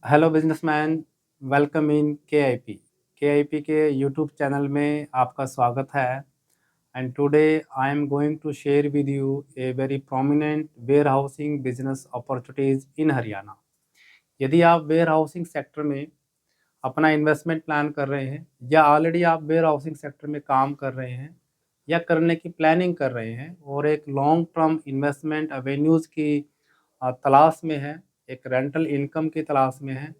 Hello businessman, welcome in K I P K YouTube channel में आपका स्वागत है। And today I am going to share with you a very prominent warehousing business opportunities in Haryana. यदि आप where housing sector में अपना investment plan कर रहे हैं या ऑलरेडी आप वेयर हाउसिंग सेक्टर में काम कर रहे हैं या करने की प्लानिंग कर रहे हैं और एक लॉन्ग टर्म इन्वेस्टमेंट एवेन्यूज़ की तलाश में है, एक रेंटल इनकम की तलाश में है,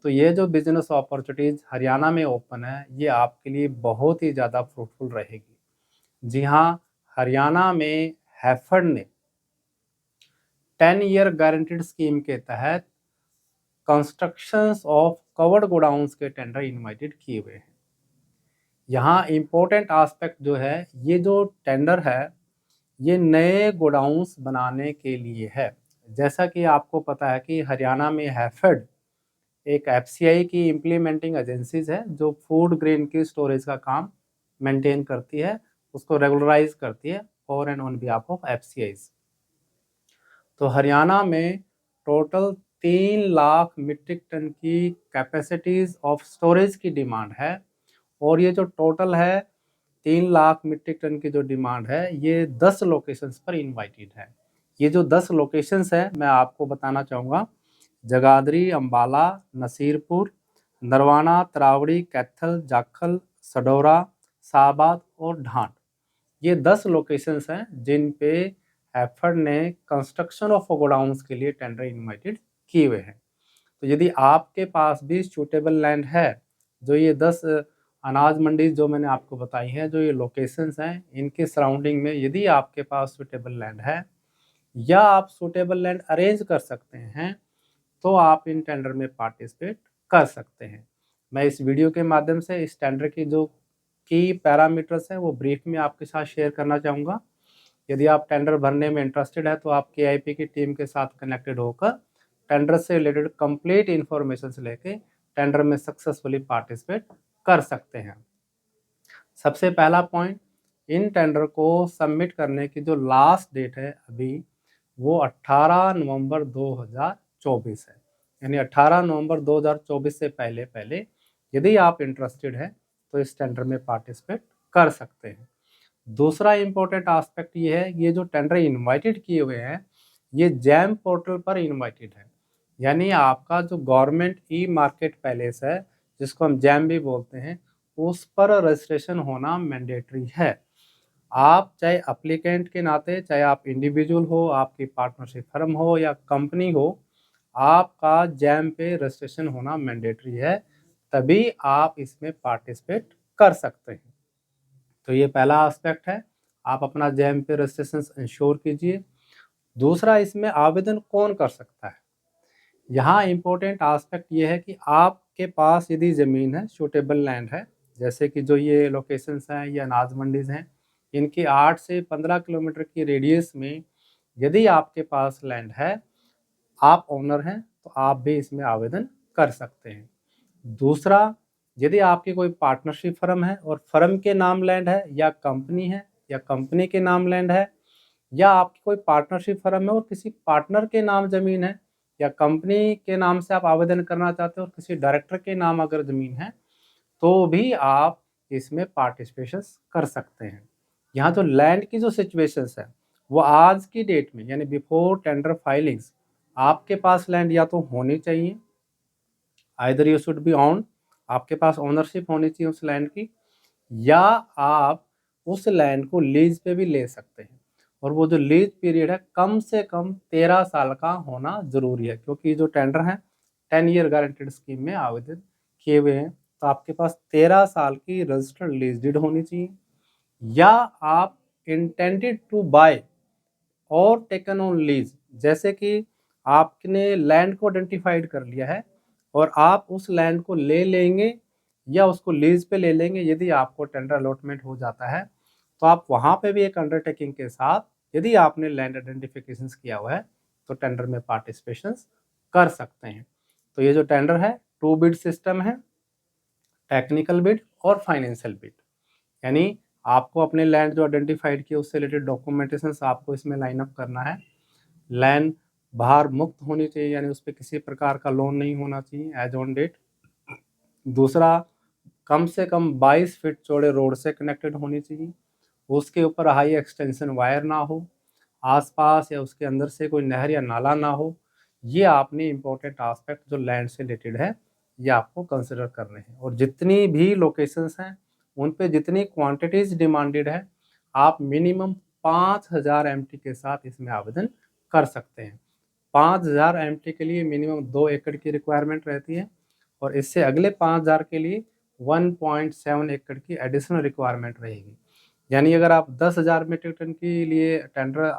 तो ये जो बिज़नेस अपॉर्चुनिटीज़ हरियाणा में ओपन है, ये आपके लिए बहुत ही ज़्यादा फ्रूटफुल रहेगी। जी हाँ, हरियाणा में हैफेड ने 10 ईयर गारंटीड स्कीम के तहत कंस्ट्रक्शंस ऑफ कवर्ड गोडाउन्स के टेंडर इनवाइटेड किए हुए हैं। यहाँ इम्पोर्टेंट आस्पेक्ट जो है, ये जो टेंडर है, ये नए गोडाउन्स बनाने के लिए है। जैसा कि आपको पता है कि हरियाणा में हैफेड एक एफसीआई की इम्प्लीमेंटिंग एजेंसीज है जो फूड ग्रेन की स्टोरेज का काम मेंटेन करती है, उसको रेगुलराइज करती है for and on behalf of FCIs. तो हरियाणा में टोटल 3 लाख मीट्रिक टन की कैपेसिटीज ऑफ स्टोरेज की डिमांड है और ये जो टोटल है 3 लाख मीट्रिक टन की जो डिमांड है, ये 10 लोकेशंस पर इनवाइटेड है। ये जो 10 लोकेशंस है मैं आपको बताना चाहूँगा। जगाधरी, अम्बाला, नसीरपुर, नरवाना, तरावड़ी, कैथल, जाखल, सडौरा, शाहबाद और ढांड। ये 10 लोकेशंस हैं जिन पे हैफेड ने कंस्ट्रक्शन ऑफ गोडाउन्स के लिए टेंडर इनवाइटेड किए हुए हैं। तो यदि आपके पास भी सूटेबल लैंड है, जो ये 10 अनाज मंडी जो मैंने आपको बताई हैं, जो ये लोकेशंस हैं, इनके सराउंडिंग में यदि आपके पास सूटेबल लैंड है या आप सूटेबल लैंड अरेंज कर सकते हैं, तो आप इन टेंडर में पार्टिसिपेट कर सकते हैं। मैं इस वीडियो के माध्यम से इस टेंडर की जो की पैरामीटर्स हैं वो ब्रीफ में आपके साथ शेयर करना चाहूँगा। यदि आप टेंडर भरने में इंटरेस्टेड है तो आप के की टीम के साथ कनेक्टेड होकर टेंडर से रिलेटेड कंप्लीट इन्फॉर्मेशन से लेके टेंडर में सक्सेसफुली पार्टिसिपेट कर सकते हैं। सबसे पहला पॉइंट, इन टेंडर को सबमिट करने की जो लास्ट डेट है अभी, वो 18 नवंबर 2024 है। यानी 18 नवंबर 2024 से पहले पहले यदि आप इंटरेस्टेड हैं तो इस टेंडर में पार्टिसिपेट कर सकते हैं। दूसरा इम्पोर्टेंट आस्पेक्ट ये है, ये जो टेंडर इनवाइटेड किए हुए हैं, ये जैम पोर्टल पर इनवाइटेड है। यानी आपका जो गवर्नमेंट ई मार्केट पैलेस है, जिसको हम जैम भी बोलते हैं, उस पर रजिस्ट्रेशन होना मैंडेटरी है। आप चाहे अप्लीकेंट के नाते, चाहे आप इंडिविजुअल हो, आपकी पार्टनरशिप फर्म हो या कंपनी हो, आपका जैम पे रजिस्ट्रेशन होना मैंडेटरी है, तभी आप इसमें पार्टिसिपेट कर सकते हैं। तो ये पहला एस्पेक्ट है, आप अपना जैम पे रजिस्ट्रेशन इंश्योर कीजिए। दूसरा, इसमें आवेदन कौन कर सकता है? यहाँ इम्पोर्टेंट एस्पेक्ट ये है कि आपके पास यदि ज़मीन है, सूटेबल लैंड है, जैसे कि जो ये लोकेशंस हैं, ये अनाज मंडीज़ हैं, इनकी 8 से 15 किलोमीटर की रेडियस में यदि आपके पास लैंड है, आप ओनर हैं, तो आप भी इसमें आवेदन कर सकते हैं। दूसरा, यदि आपकी कोई पार्टनरशिप फर्म है और फर्म के नाम लैंड है या कंपनी है या कंपनी के नाम लैंड है, या आपकी कोई पार्टनरशिप फर्म है और किसी पार्टनर के नाम ज़मीन है या कंपनी के नाम से आप आवेदन करना चाहते हो और किसी डायरेक्टर के नाम अगर ज़मीन है, तो भी आप इसमें पार्टिसिपेशन कर सकते हैं। यहाँ जो लैंड की जो सिचुएशंस है, वो आज की डेट में यानी बिफोर टेंडर फाइलिंग्स आपके पास लैंड या तो होनी चाहिए, either you should be on, आपके पास ओनरशिप होनी चाहिए उस लैंड की, या आप उस लैंड को लीज पे भी ले सकते हैं। और वो जो लीज पीरियड है, कम से कम 13 साल का होना ज़रूरी है, क्योंकि जो टेंडर है 10 ईयर गारंटीड स्कीम में आवेदन किए हुए हैं, तो आपके पास 13 साल की रजिस्टर्ड लीज डीड होनी चाहिए, या आप इंटेंडेड टू बाय और टेकन ऑन लीज, जैसे कि आपने लैंड को आइडेंटिफाइड कर लिया है और आप उस लैंड को ले लेंगे या उसको लीज पे ले लेंगे। यदि आपको टेंडर अलॉटमेंट हो जाता है, तो आप वहाँ पे भी एक अंडरटेकिंग के साथ, यदि आपने लैंड आइडेंटिफिकेशन किया हुआ है, तो टेंडर में पार्टिसिपेशन कर सकते हैं। तो ये जो टेंडर है, 2 बिड सिस्टम है, टेक्निकल बिड और फाइनेंशियल बिड। यानी आपको अपने लैंड जो आइडेंटिफाइड किया उससे रिलेटेड डॉक्यूमेंटेशन आपको इसमें लाइन अप करना है। लैंड भार मुक्त होनी चाहिए, यानी उस पे किसी प्रकार का लोन नहीं होना चाहिए एज ऑन डेट। दूसरा, कम से कम 22 फीट चौड़े रोड से कनेक्टेड होनी चाहिए। उसके ऊपर हाई एक्सटेंशन वायर ना हो, आसपास या उसके अंदर से कोई नहर या नाला ना हो। ये आपने इम्पोर्टेंट आस्पेक्ट जो लैंड से रिलेटेड है, ये आपको कंसिडर करने हैं। और जितनी भी लोकेशंस हैं उन पे जितनी क्वांटिटीज डिमांडेड है, आप मिनिमम 5000 एमटी के साथ इसमें आवेदन कर सकते हैं। 5000 एमटी के लिए मिनिमम 2 एकड़ की रिक्वायरमेंट रहती है, और इससे अगले 5000 के लिए 1.7 एकड़ की एडिशनल रिक्वायरमेंट रहेगी। यानी अगर आप 10,000 मीट्रिक टन के लिए टेंडर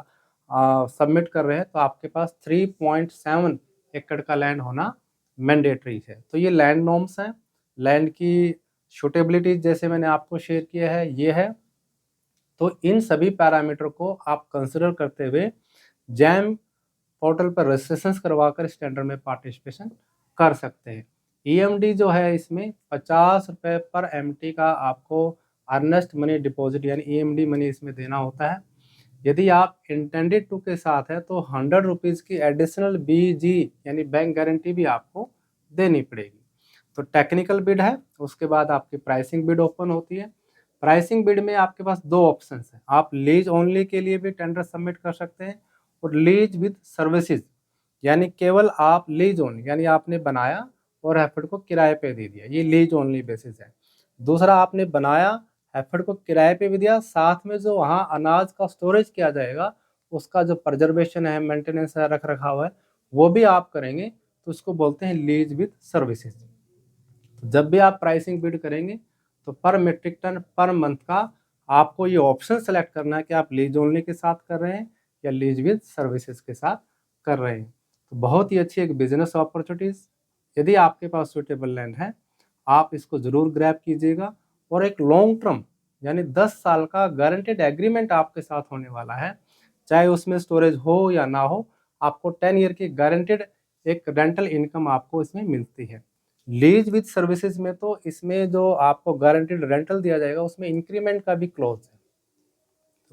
सबमिट कर रहे हैं तो आपके पास 3.7 एकड़ का लैंड होना मैंडेटरी है। तो ये लैंड नॉर्म्स हैं। लैंड की सूटेबिलिटी जैसे मैंने आपको शेयर किया है ये है। तो इन सभी पैरामीटर को आप कंसिडर करते हुए जैम पोर्टल पर रजिस्ट्रेशन करवाकर इस टेंडर में पार्टिसिपेशन कर सकते हैं। ईएमडी जो है इसमें 50 रुपये पर एमटी का आपको अर्नेस्ट मनी डिपॉजिट यानी ईएमडी मनी इसमें देना होता है। यदि आप इंटेंडेड टू के साथ है तो 100 रुपीज़ की एडिशनल बीजी यानी बैंक गारंटी भी आपको देनी पड़ेगी। तो टेक्निकल बिड है, उसके बाद आपकी प्राइसिंग बिड ओपन होती है। प्राइसिंग बिड में आपके पास दो ऑप्शंस हैं। आप लीज ओनली के लिए भी टेंडर सबमिट कर सकते हैं, और लीज विद सर्विसेज यानी केवल आप लीज ओनली यानी आपने बनाया और हैफेड को किराए पे दे दिया, ये लीज ओनली बेसिस है। दूसरा, आपने बनाया, हैफेड को किराए पे भी दिया, साथ में जो वहाँ अनाज का स्टोरेज किया जाएगा उसका जो प्रिजर्वेशन है, मेंटेनेंस है, रख रखाव है, वो भी आप करेंगे, तो उसको बोलते हैं लीज विद सर्विसेज। तो जब भी आप प्राइसिंग बिड करेंगे तो पर मीट्रिक टन पर मंथ का आपको ये ऑप्शन सेलेक्ट करना है कि आप लीज ओनली के साथ कर रहे हैं या लीज विद सर्विसेज के साथ कर रहे हैं। तो बहुत ही अच्छी एक बिजनेस अपॉर्चुनिटीज, यदि आपके पास सुटेबल लैंड है आप इसको ज़रूर ग्रैब कीजिएगा। और एक लॉन्ग टर्म यानी 10 साल का गारंटेड एग्रीमेंट आपके साथ होने वाला है, चाहे उसमें स्टोरेज हो या ना हो, आपको 10 ईयर की गारंटेड एक रेंटल इनकम आपको इसमें मिलती है। लीज विद सर्विसेज में तो इसमें जो आपको गारंटेड रेंटल दिया जाएगा उसमें इंक्रीमेंट का भी क्लॉज है।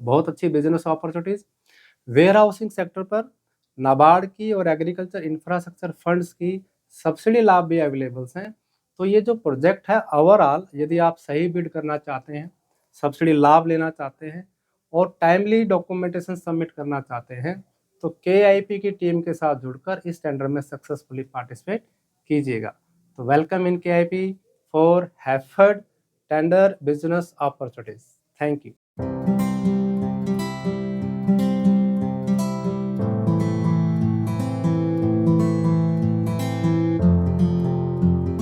बहुत अच्छी business opportunities. Warehousing sector पर नाबार्ड की और एग्रीकल्चर इंफ्रास्ट्रक्चर फंड्स की सब्सिडी लाभ भी अवेलेबल्स हैं। तो ये जो प्रोजेक्ट है ओवरऑल, यदि आप सही बिड करना चाहते हैं, सब्सिडी लाभ लेना चाहते हैं और टाइमली डॉक्यूमेंटेशन सबमिट करना चाहते हैं, तो KIP की टीम के साथ जुड़कर इस टेंडर में सक्सेसफुली पार्टिसिपेट कीजिएगा। तो वेलकम इन KIP फॉर हैफर्ड tender business opportunities. Thank you.